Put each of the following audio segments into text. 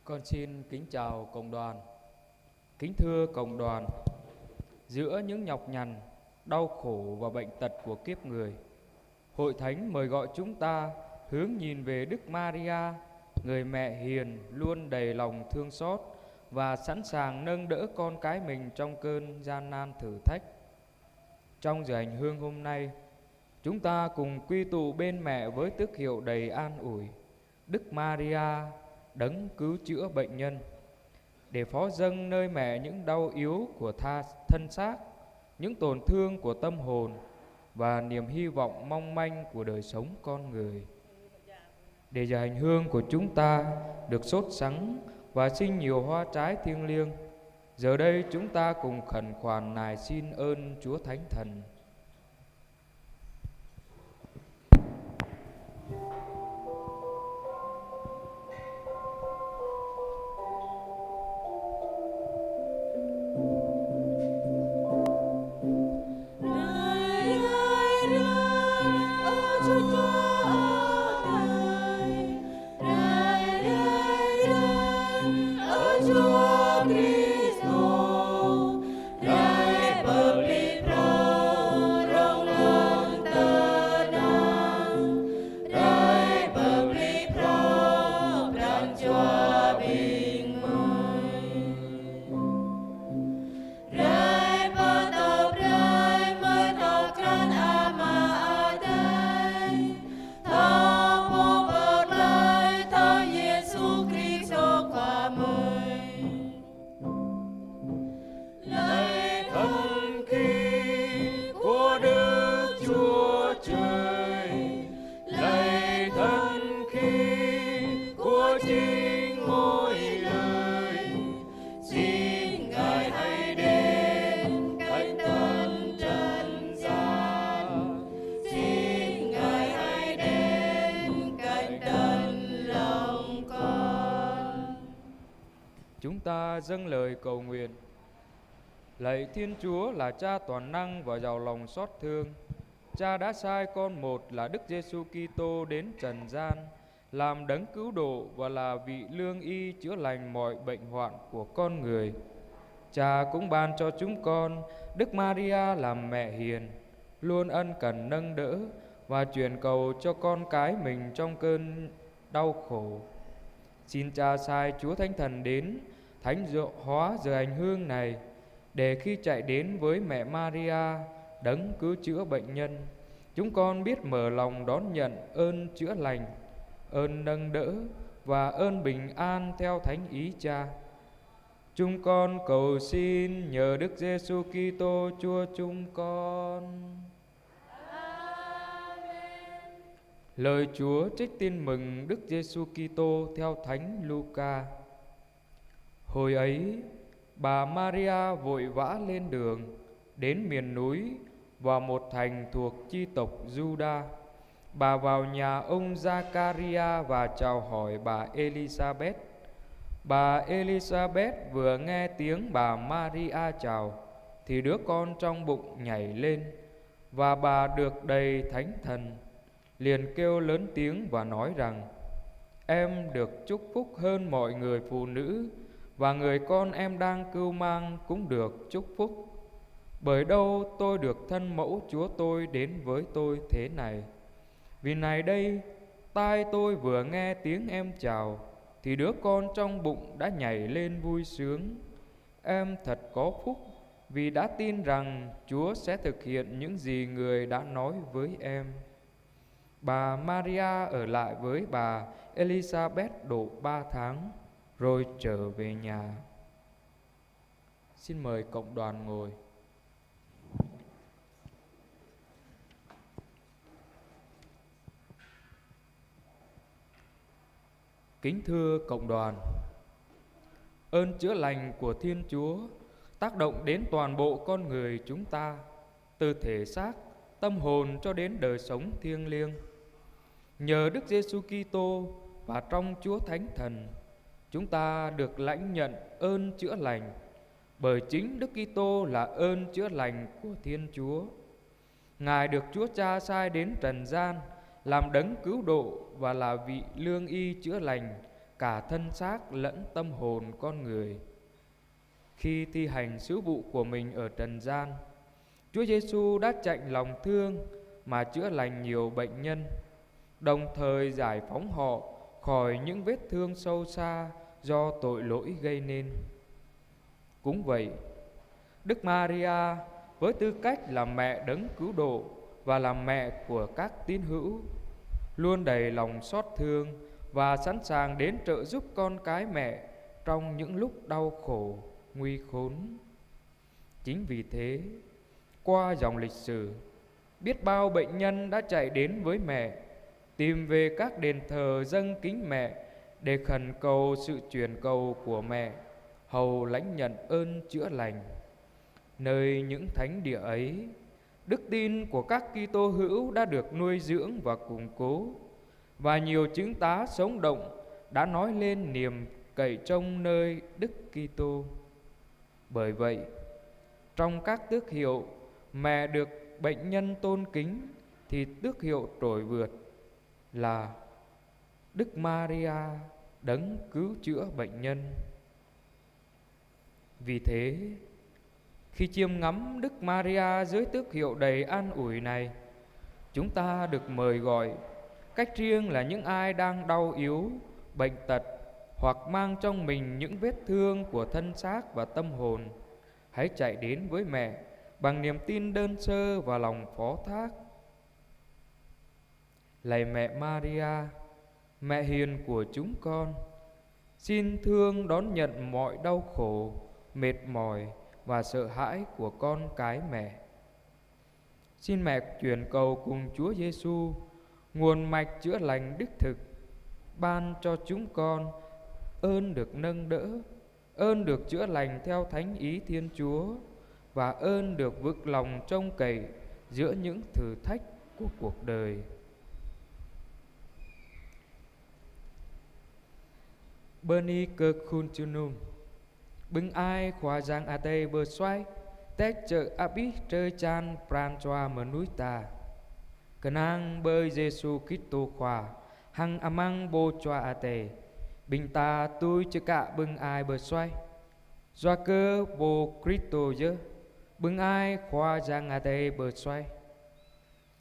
Con xin kính chào cộng đoàn. Kính thưa cộng đoàn, giữa những nhọc nhằn, đau khổ và bệnh tật của kiếp người, Hội Thánh mời gọi chúng ta hướng nhìn về Đức Maria, người mẹ hiền luôn đầy lòng thương xót và sẵn sàng nâng đỡ con cái mình trong cơn gian nan thử thách. Trong giờ hành hương hôm nay, chúng ta cùng quy tụ bên mẹ với tước hiệu đầy an ủi, Đức Maria, đấng cứu chữa bệnh nhân, để phó dâng nơi mẹ những đau yếu của thân xác, những tổn thương của tâm hồn và niềm hy vọng mong manh của đời sống con người. Để giờ hành hương của chúng ta được sốt sắng và sinh nhiều hoa trái thiêng liêng, giờ đây chúng ta cùng khẩn khoản nài xin ơn Chúa Thánh Thần. Chúng ta dâng lời cầu nguyện. Lạy Thiên Chúa là Cha toàn năng và giàu lòng xót thương, Cha đã sai con một là Đức Giêsu Kitô đến trần gian, làm đấng cứu độ và là vị lương y chữa lành mọi bệnh hoạn của con người. Cha cũng ban cho chúng con Đức Maria làm mẹ hiền, luôn ân cần nâng đỡ và truyền cầu cho con cái mình trong cơn đau khổ. Xin Cha sai Chúa Thánh Thần đến thánh hóa giờ hành hương này, để khi chạy đến với mẹ Maria, đấng cứu chữa bệnh nhân, chúng con biết mở lòng đón nhận ơn chữa lành, ơn nâng đỡ và ơn bình an theo thánh ý Cha. Chúng con cầu xin nhờ Đức Giêsu Kitô Chúa chúng con. Amen. Lời Chúa trích tin mừng Đức Giêsu Kitô theo thánh Luca. Hồi ấy, bà Maria vội vã lên đường đến miền núi vào một thành thuộc chi tộc Juda. Bà vào nhà ông Giacaria và chào hỏi bà Elizabeth. Bà Elizabeth vừa nghe tiếng bà Maria chào thì đứa con trong bụng nhảy lên, và bà được đầy thánh thần, liền kêu lớn tiếng và nói rằng: Em được chúc phúc hơn mọi người phụ nữ, và người con em đang cưu mang cũng được chúc phúc. Bởi đâu tôi được thân mẫu Chúa tôi đến với tôi thế này? Vì này đây, tai tôi vừa nghe tiếng em chào thì đứa con trong bụng đã nhảy lên vui sướng. Em thật có phúc vì đã tin rằng Chúa sẽ thực hiện những gì người đã nói với em. Bà Maria ở lại với bà Elizabeth độ 3 tháng rồi trở về nhà. Xin mời cộng đoàn ngồi. Kính thưa cộng đoàn, ơn chữa lành của Thiên Chúa tác động đến toàn bộ con người chúng ta, từ thể xác, tâm hồn cho đến đời sống thiêng liêng. Nhờ Đức Giêsu Kitô và trong Chúa Thánh Thần, chúng ta được lãnh nhận ơn chữa lành, bởi chính Đức Kitô là ơn chữa lành của Thiên Chúa. Ngài được Chúa Cha sai đến trần gian làm đấng cứu độ và là vị lương y chữa lành cả thân xác lẫn tâm hồn con người. Khi thi hành sứ vụ của mình ở trần gian, Chúa Giêsu đã chạnh lòng thương mà chữa lành nhiều bệnh nhân, đồng thời giải phóng họ khỏi những vết thương sâu xa do tội lỗi gây nên. Cũng vậy, Đức Maria với tư cách là mẹ đấng cứu độ và là mẹ của các tín hữu, luôn đầy lòng xót thương và sẵn sàng đến trợ giúp con cái mẹ trong những lúc đau khổ, nguy khốn. Chính vì thế, qua dòng lịch sử, biết bao bệnh nhân đã chạy đến với mẹ, tìm về các đền thờ dâng kính mẹ để khẩn cầu sự truyền cầu của mẹ, hầu lãnh nhận ơn chữa lành. Nơi những thánh địa ấy, đức tin của các Kitô hữu đã được nuôi dưỡng và củng cố, và nhiều chứng tá sống động đã nói lên niềm cậy trông nơi Đức Kitô. Bởi vậy, trong các tước hiệu mẹ được bệnh nhân tôn kính thì tước hiệu trội vượt là Đức Maria đấng cứu chữa bệnh nhân. Vì thế, khi chiêm ngắm Đức Maria dưới tước hiệu đầy an ủi này, chúng ta được mời gọi cách riêng là những ai đang đau yếu, bệnh tật hoặc mang trong mình những vết thương của thân xác và tâm hồn, hãy chạy đến với mẹ bằng niềm tin đơn sơ và lòng phó thác. Lạy mẹ Maria, mẹ hiền của chúng con, xin thương đón nhận mọi đau khổ, mệt mỏi và sợ hãi của con cái mẹ. Xin mẹ truyền cầu cùng Chúa Giêsu, nguồn mạch chữa lành đích thực, ban cho chúng con ơn được nâng đỡ, ơn được chữa lành theo thánh ý Thiên Chúa, và ơn được vững lòng trông cậy giữa những thử thách của cuộc đời. Bernie Kirkunchunum bưng ai khóa giang a tê bờ xoay tét chợ abis chơi chan pran choa mở núi ta kenang bơi Giêsu Kitô khóa hăng amang bô choa a tê bình ta tôi chợ cả bưng ai bờ xoay doa cơ bô Kitô dơ bưng ai khóa giang a tê bờ xoay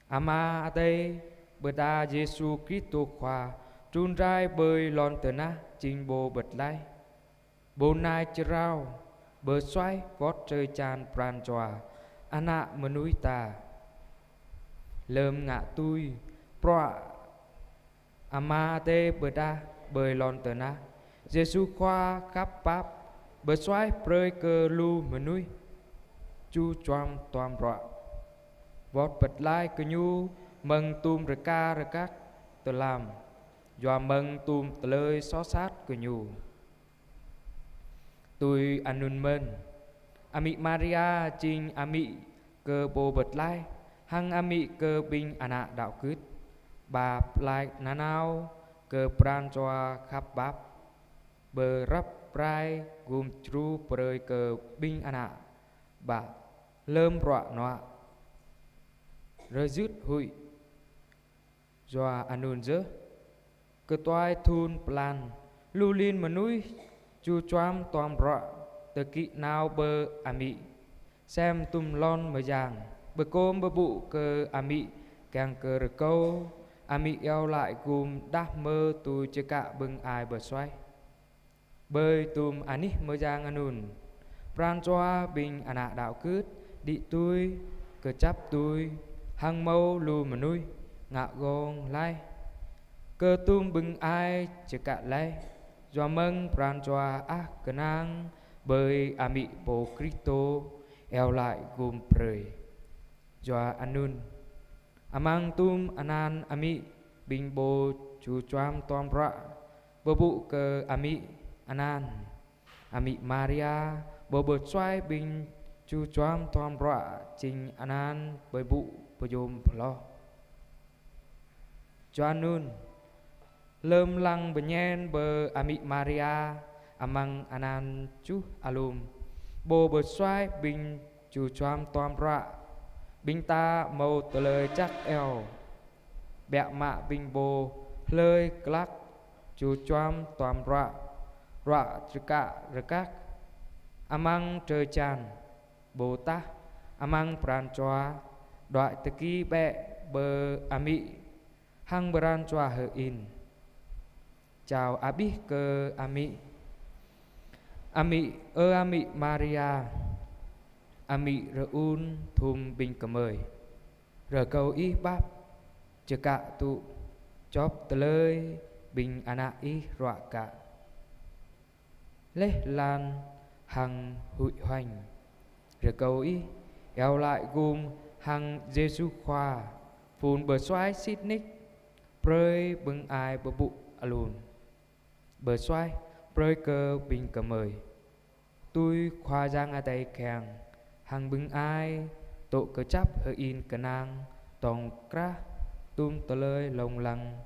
ama a tê bờ ta Giêsu Kitô khóa trun rai bơi lon tờ na trình bồ bật lai bồ nai chơ rau bờ xoay vót chơi chan pran choa ana mơ núi ta lơm ngạ tui proa ama tê bờ đa bơi lon tờ na Giêsu khoa khắp pap bờ xoay prơi cơ lu mơ núi chu choam toam roa vót bật lai cơ nhu mừng tùm rơ các tờ làm doa mừng tùm tờ lời xó sát cơ nhu. Tôi anun mên ami Maria chinh ami cơ bồ bật lai hăng ami cơ binh ana đạo cứt bà lai nanao cơ pran choa khắp bắp bờ rắp prai gum tru prơi cơ binh ana bà lơm rọa nọa rơi dứt hụi doa anun dơ cơ toai thun plan lulin mà núi chu choam toam rọa tờ kỵ nào bơ ami xem tum lon mờ giàng bờ côm bờ bụ cơ ami càng cơ rờ câu ami eo lại gùm đáp mơ tôi chưa cả bưng ai bờ xoay bơi tum ani mờ giàng anun pran choa bình ana đạo cứt đi tôi cơ chắp tôi hăng mâu lu mà nuôi ngạ gong lai cơ tum bưng ai chưa cả lai doa mâng pran choa kenang bơi ami bồ Kitô eo lại gồm prơi doa anun amang tum anan ami binh bồ chu choam toam ra bờ bụ cơ ami anan ami Maria bờ bờ xoay binh chu choam toam ra trình anan bờ bụ bờ yom lo Joanun lơm lăng bờ nhen bờ ami Maria amang anan chu alum bồ bờ xoay bình chu choam toam ra bình ta màu tờ lời chắc eo bẹ mạ bình bồ lời clack Chúa choam toam rọa rekak amang trời chan Bồ Tát amang pran choa đoạn teki bẹ bơ ami hang pran choa hơ in. Chào abi cơ ami ami Maria ami reun thum bình cờ mời rờ cầu y bắp chơ cạ tụ chóp tờ lơi bình ana y rọa cạ lê lan hằng hụi hoành rờ cầu y eo lại gùm hằng Giêsu khoa phun bờ xoái xít ních prơi bưng ai bờ bụ alun bờ xoái prơi cơ bình cờ mời tôi khoa giang a tay kèng hằng bưng ai tổ cơ chấp hơ in cơ nang tòng kra tum tờ lời lồng lăng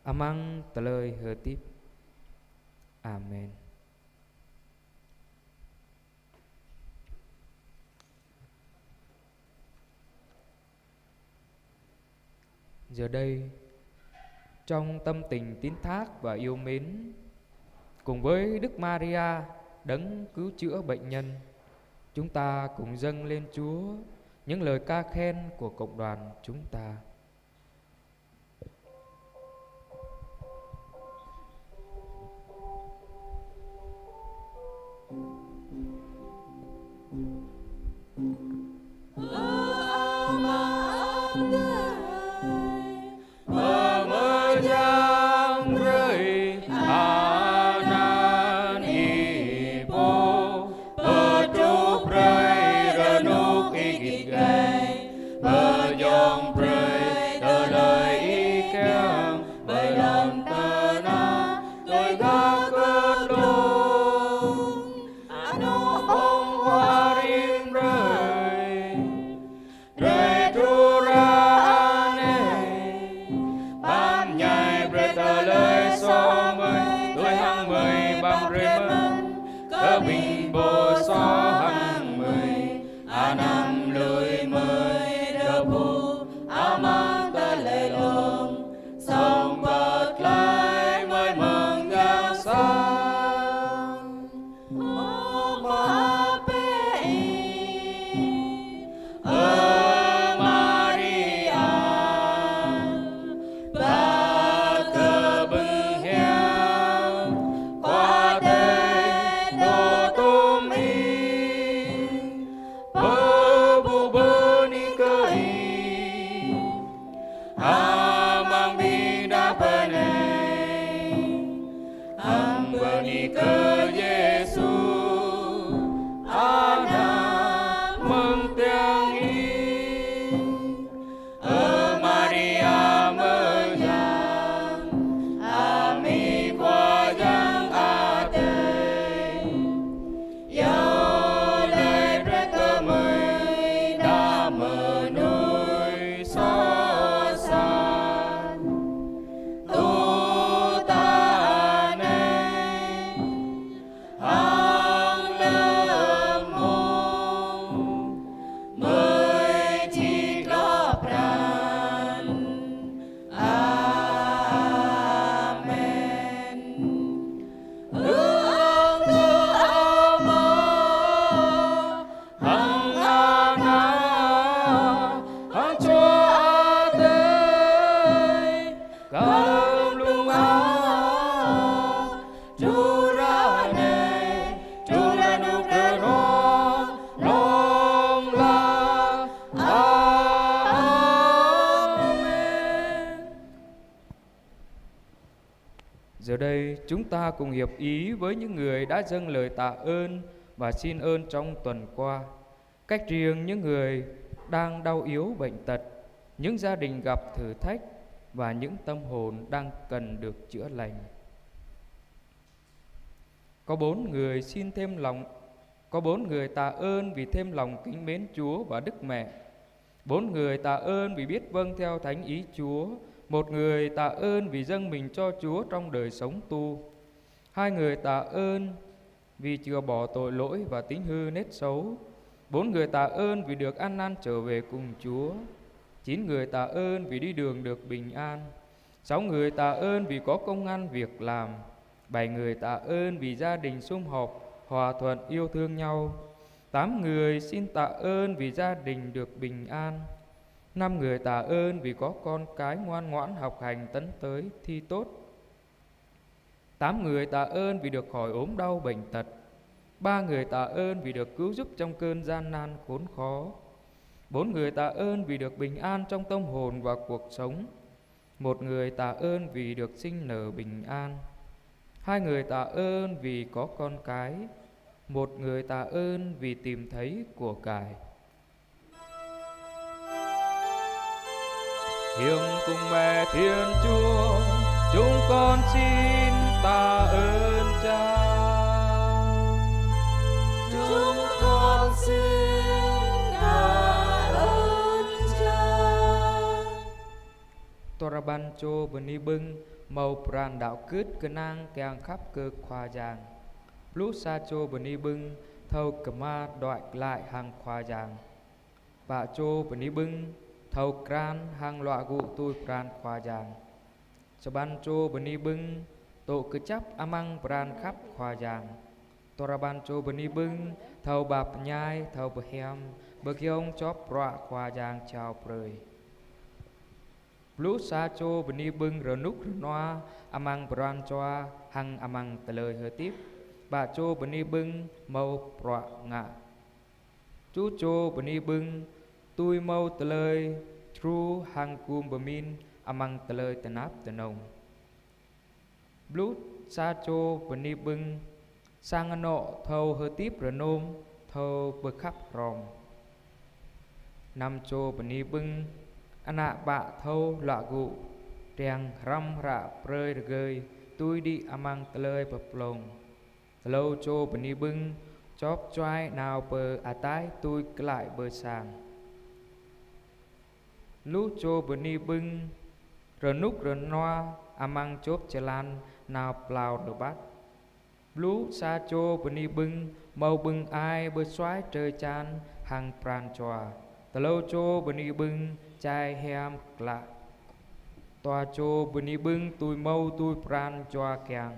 amang tờ lời hơ tiếp. Amen. Giờ đây, trong tâm tình tín thác và yêu mến, cùng với Đức Maria đấng cứu chữa bệnh nhân, chúng ta cùng dâng lên Chúa những lời ca khen của cộng đoàn chúng ta. Giờ đây chúng ta cùng hiệp ý với những người đã dâng lời tạ ơn và xin ơn trong tuần qua. Cách riêng những người đang đau yếu bệnh tật, những gia đình gặp thử thách và những tâm hồn đang cần được chữa lành. Có 4 người tạ ơn vì thêm lòng kính mến Chúa và Đức Mẹ. 4 người tạ ơn vì biết vâng theo thánh ý Chúa. 1 người tạ ơn vì dâng mình cho Chúa trong đời sống tu. 2 người tạ ơn vì chừa bỏ tội lỗi và tính hư nết xấu. 4 người tạ ơn vì được ăn năn trở về cùng Chúa. 9 người tạ ơn vì đi đường được bình an. 6 người tạ ơn vì có công ăn việc làm. 7 người tạ ơn vì gia đình sum họp, hòa thuận yêu thương nhau. 8 người xin tạ ơn vì gia đình được bình an. 5 người tạ ơn vì có con cái ngoan ngoãn học hành tấn tới thi tốt. 8 người tạ ơn vì được khỏi ốm đau bệnh tật. 3 người tạ ơn vì được cứu giúp trong cơn gian nan khốn khó. 4 người tạ ơn vì được bình an trong tâm hồn và cuộc sống. 1 người tạ ơn vì được sinh nở bình an. 2 người tạ ơn vì có con cái. 1 người tạ ơn vì tìm thấy của cải. Hiệp cùng mẹ Thiên Chúa, chúng con xin tạ ơn Cha. Chúng con xin tạ ơn Cha. Tora ban cho bani bưng màu pran đạo cứt cơ nang keng khắp cơ khoa giang. Lúc sa cho bani bưng thâu kama đoại lại hàng khoa giang. Bà cho bani bưng thâu kran hàng loại gụ tôi pran khoa giang. Sa ban cho bani bưng tổ cơ chấp amang pran khắp khoa giang. Tora ban cho bani bưng thâu bạp nhai thâu bờ hem bờ kiông chóp rọa khoa giang chào prơi. Lúc sa cho bani bưng rờ núc rờ noa amang pran choa hằng amang tờ lời hơ tiếp. Bà cho bani bưng màu rọa ngạ. Chú cho bani bưng tôi màu tờ lời tru hằng cung bờ min amang tờ lời tờ náp tờ nông. Lúc sa cho bani bưng sang nọ thâu hơ tiếp rờ nôm thâu bờ khắp ròm. Năm cho bani bưng anak bạ thâu lạ gụ rèng răm rạ prơi gơi tôi đi amang tờ lời bập lồng. Lâu cho bani bưng chóp choai nào bờ tái tôi lại bờ sàng. Lúc cho bani bưng rờ núc rờ noa amang chốp chè lan nào plau đờ bát. Lúc sa cho bani bưng màu bưng ai bờ xoái trời chan hàng pran choa. Lâu cho bani bưng chai hem lạ. Tòa cho bani bưng tôi mâu tôi pran choa kèng.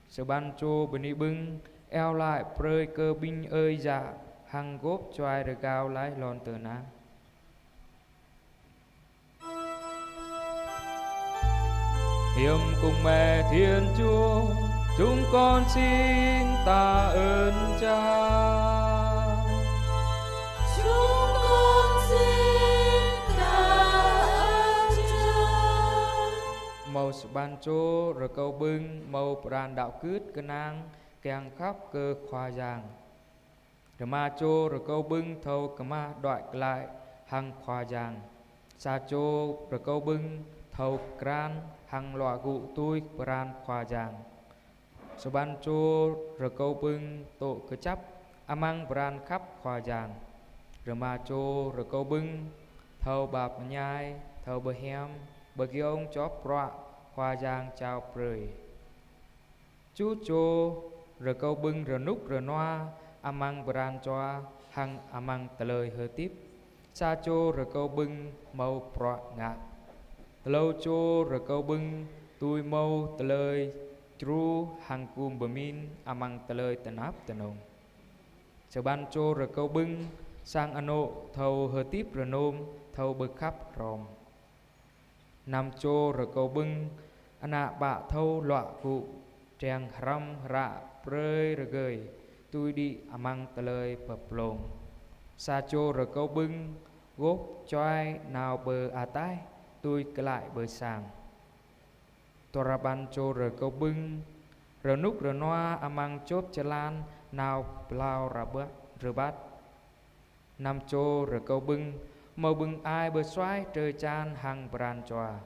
Sự ban cho bani bưng eo lại prơi cơ binh ơi dạ hằng góp choai được cao lái lon từ ná. Hiệp cùng mẹ Thiên Chúa, chúng con xin tạ ơn Cha. Chúng con xin tạ ơn Cha. Màu sự ban cho rồi câu bưng màu pran đạo cứt cơ nang keng khắp cơ khoa giang. Rồi ma cho rồi câu bưng thâu kama đoại lại hằng khoa giang. Sa cho rồi câu bưng thâu kran hằng loại gụ tôi pran khoa giang. Sa ban cho rồi câu bưng tổ cơ chấp amang pran khắp khoa giang. Rồi ma cho rồi câu bưng thâu bạp nhai thâu bờ hem bờ kiông chóp rọa khoa giang chào prơi. Chú cho rồi câu bưng rồi núc rồi noa amang pran choa hằng amang tờ lời hơ tiếp. Sa cho rồi câu bưng màu prọ ngạ. Lâu cho rồi câu bưng tôi mâu tờ lời tru hằng cung bờ min amang tờ lời tờ náp tờ nông. Sở ban cho rồi câu bưng sang ano thâu hơ tiếp rồi nôm thâu bực khắp ròm. Nam cho rồi câu bưng ana bạ thâu lọa cụ trèng răm rạ prơi rồi gơi tôi đi amang tờ lời bập lồng. Sa cho rồi câu bưng góp choai nào bờ tái tôi lại bờ sàng. Tora ban cho rồi câu bưng rồi núc rồi noa amang chốp chè lan nào plau rờ bát. Nam cho rồi câu bưng màu bưng ai bờ xoái trời chan hằng pran choa.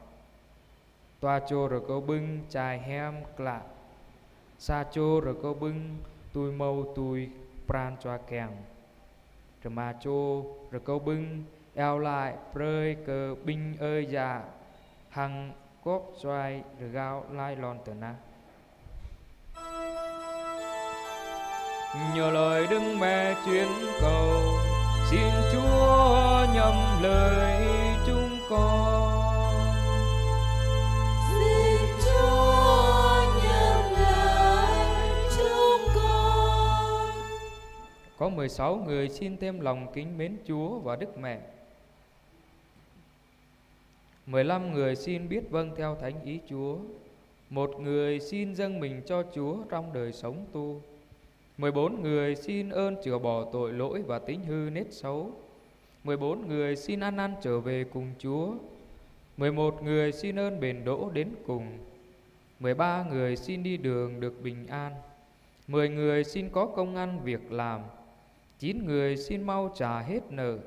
Toa cho rồi câu bưng chai hem lạ. Sa cho rồi câu bưng tôi mâu tôi pran choa kèng. Rồi mà cho rồi câu bưng eo lại prơi cơ binh ơi dạ hằng cốp xoay rồi gao lai lon tờ na. Nhờ lời Đức Mẹ chuyến cầu xin Chúa nhầm lời chúng con. 16 người xin thêm lòng kính mến Chúa và Đức Mẹ. 15 người xin biết vâng theo thánh ý Chúa. 1 người xin dâng mình cho Chúa trong đời sống tu. 14 người xin ơn chữa bỏ tội lỗi và tính hư nết xấu. 14 người xin ăn năn trở về cùng Chúa. 11 người xin ơn bền đỗ đến cùng. 13 người xin đi đường được bình an. 10 người xin có công ăn việc làm. 9 người xin mau trả hết nợ.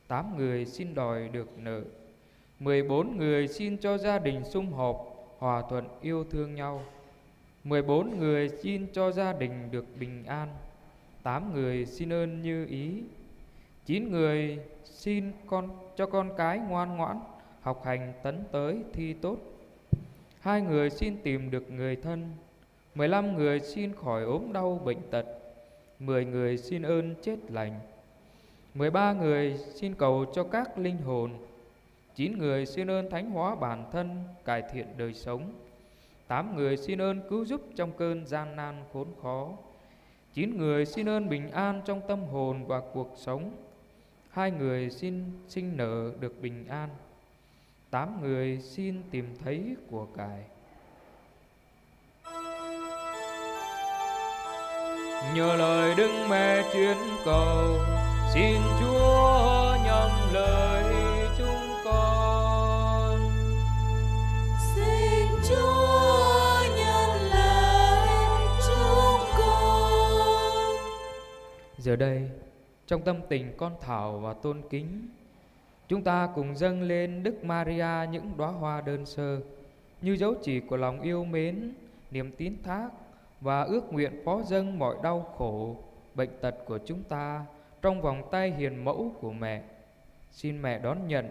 8 người xin đòi được nợ. 14 người xin cho gia đình sum họp, hòa thuận yêu thương nhau. 14 người xin cho gia đình được bình an. 8 người xin ơn như ý. 9 người xin cho con cái ngoan ngoãn, học hành tấn tới thi tốt. 2 người xin tìm được người thân. 15 người xin khỏi ốm đau bệnh tật. 10 người xin ơn chết lành. 13 người xin cầu cho các linh hồn. 9 người xin ơn thánh hóa bản thân, cải thiện đời sống. 8 người xin ơn cứu giúp trong cơn gian nan khốn khó. 9 người xin ơn bình an trong tâm hồn và cuộc sống. 2 người xin sinh nở được bình an. 8 người xin tìm thấy của cải. Nhờ lời Đức Mẹ chuyên cầu, xin Chúa nhậm lời chúng con. Xin Chúa nhận lời chúng con. Giờ đây, trong tâm tình con thảo và tôn kính, chúng ta cùng dâng lên Đức Maria những đóa hoa đơn sơ như dấu chỉ của lòng yêu mến, niềm tín thác và ước nguyện phó dâng mọi đau khổ, bệnh tật của chúng ta trong vòng tay hiền mẫu của mẹ. Xin mẹ đón nhận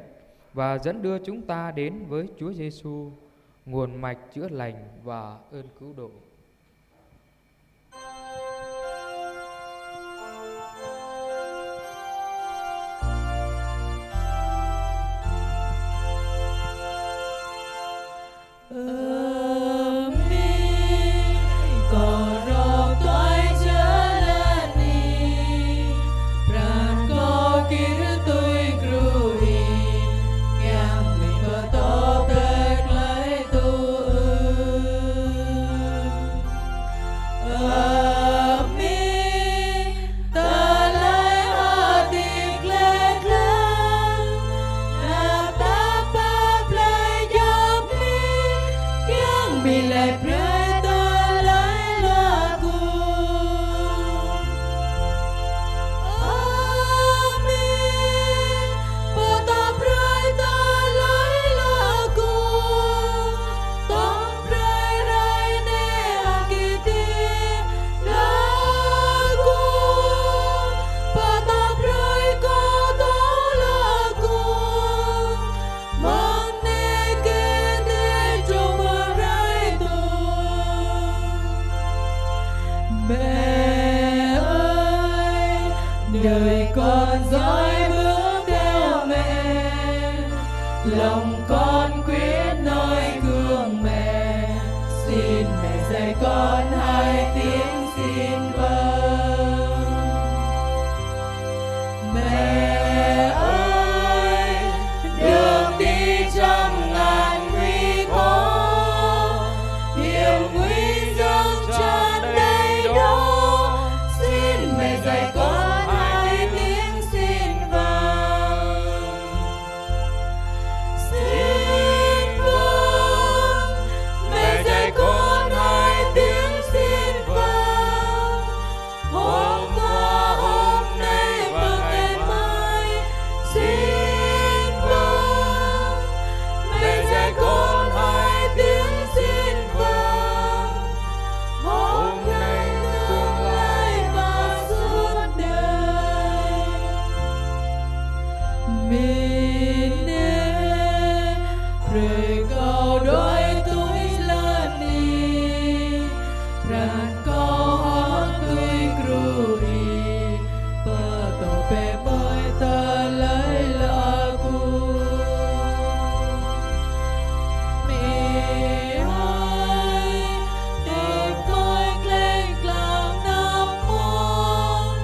và dẫn đưa chúng ta đến với Chúa Giêsu, nguồn mạch chữa lành và ơn cứu độ. đời con dõi bước theo mẹ, lòng con quyết nói gương mẹ. Xin mẹ dạy con hai tiếng xin vâng. Mẹ ơi, đường đi trăm ngàn nguy khó, hiểm nguy dâng tràn đầy đó. Xin mẹ dạy con hai tiếng xin vâng. Xin vâng, mẹ dạy con hai tiếng xin vâng. Hôm qua, hôm nay và ngày mai xin vâng. Mẹ dạy con hai tiếng xin vâng. Hôm nay, tương lai và suốt đời. Mình rồi cầu đôi túi lên đi, ran cầu hót túi grui, bờ tổ bè bơi ta lấy lagu. Mẹ ơi, tìm tôi lên clang nam môn,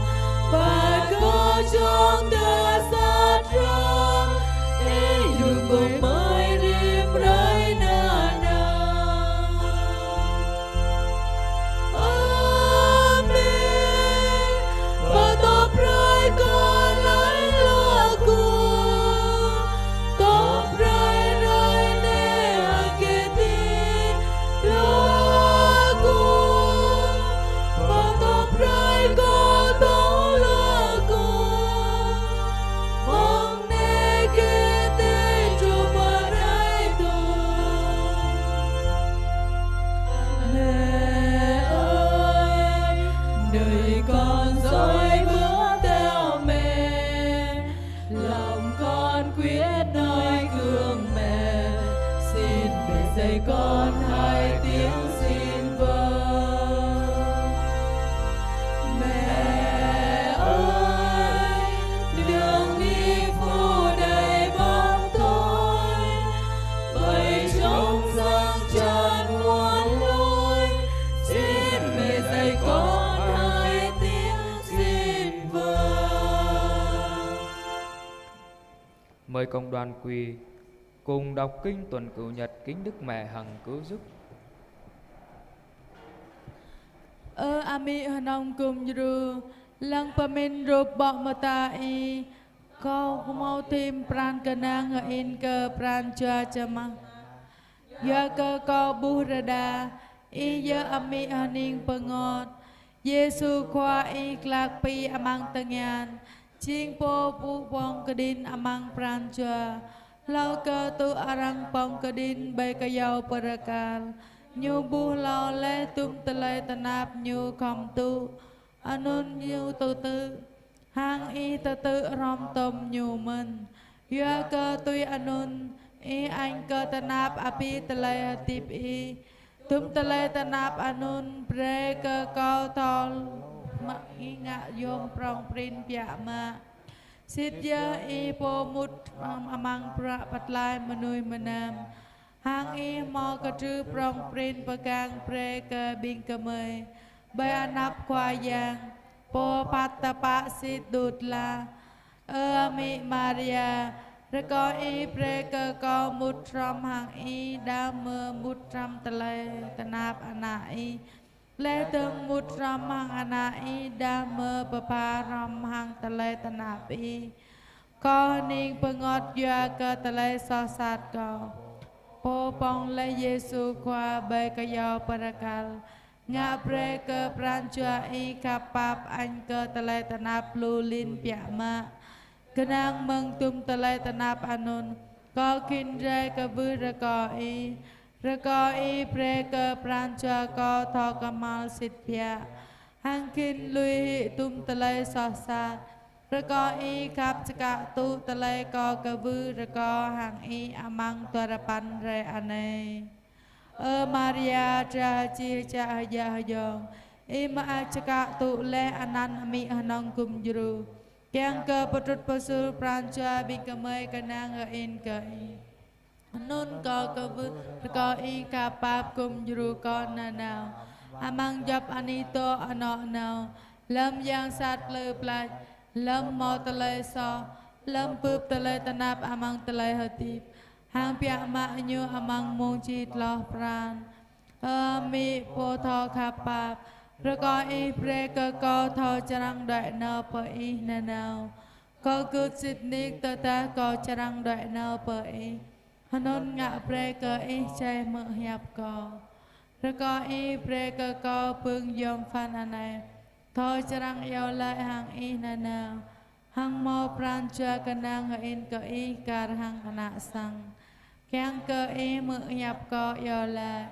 dạy con hai tiếng xin vâng. Mẹ ơi, đường đi phủ đầy bóng tối, bầy trống răng tràn muôn lối, xin mẹ dạy con hai tiếng xin vâng. Mời cộng đoàn quỳ cùng đọc kinh tuần cửu nhật kính Đức Mẹ Hằng Cứu Giúp. Ami hanong kum juru lang pamin rup bok mata I kau mau tim pran kenang in ke pran chua chama ya ke kau buh rada I ya ami haning pengot Yesu kwa I klak pi amang tengian ching po pu pong kedin amang pran chua lau ke tu arang pong kedin bay kayau perakal nhu bu lo le tum tele tanap nhu khom tu anun nhu tu tư hang I tu tư rom tom nhu mình ya cơ tui anun I anh cơ tanap api tele tip I tum tele tanap anun pre cơ cao tol ma I ngạ yom prong prin pya ma sit ya I po mut amang pra patlai manui manam hang I mò cơ trư prong prin pagang pre cơ bing cơ mơi bay anap qua yang po patapa sit đút la mi Maria rồi có I pre cơ có mút ram hang I đa mơ mút ram tele tanap ana I lê tương mút ram hang ana I đa mơ papa ram hang tele tanap I có ning pengot ya cơ tele so sát có po pong le Yesu kwa bay kayo parakal nga pre cơ pran chua I kapap anh cơ tele tanap lulin pyama kenang meng tum tele tanap anun có kin re cơ vư ra có I pre cơ pran chua có tho kamal sit pya hang kin lui tum tele so sa rồi có I kap chaka tu tele có cơ vư rồi có hang I amang tua pan re ane Maria cha chi cha ya yong I ma chaka tu le anan mi hanong kum juru yang ke patut pasul prancha bi kamai kanang in ke nun ko cơ vư có I kapap kum juru ko na nào amang jap anito ano nào lâm yang sát lơ plach lâm mò tele so lâm pup tele tanap amang tele hatip hang pia ma nyu amang mong chi lo pran mi po tho kapap rồi có I pre cơ co tho charang đại nơ per I na nào có cước sit nik tơ ta có charang đại nơ per I hanon ngạ pre cơ I chay mơ hiệp co rồi có I pre cơ co pương yom phan anay thôi charang yêu lại hang I na nào hang mo pran chua kanang in cơ I kar hang ana sang kang cơ I mơ hiệp co yêu lại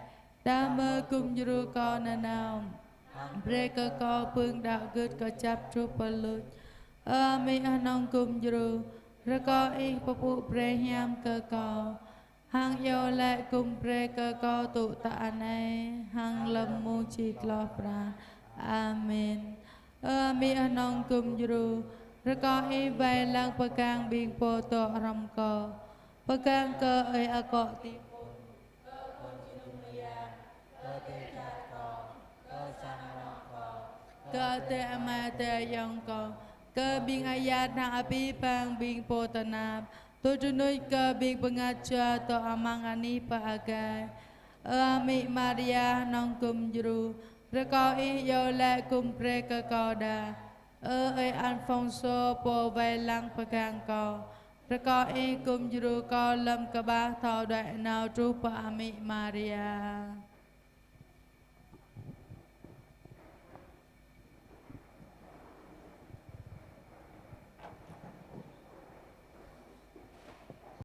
đa mơ kum juru co na nào pre cơ co pương đạo gứt co chap tru palut mi anong kum juru rồi có I papu pre hiam cơ co hang yêu lại kum pre cơ co tụ tạ này hang lâm mu chi lo pra amen mi anong kum juru rồi có I vay lang pagang bing po to ram co pagang cơ ai a co ti cơ te ama te yong co cơ bing ayat na api pang bing po tanap to junoi cơ bing pengaca to amang ani pa agai mi Maria nong kum juru rồi có I yo lại kum pre cơ co đa ai Alfonso po vay lang pagang co rồi có I kum juru co lâm cơ ba thọ đại nào tru pa mi Maria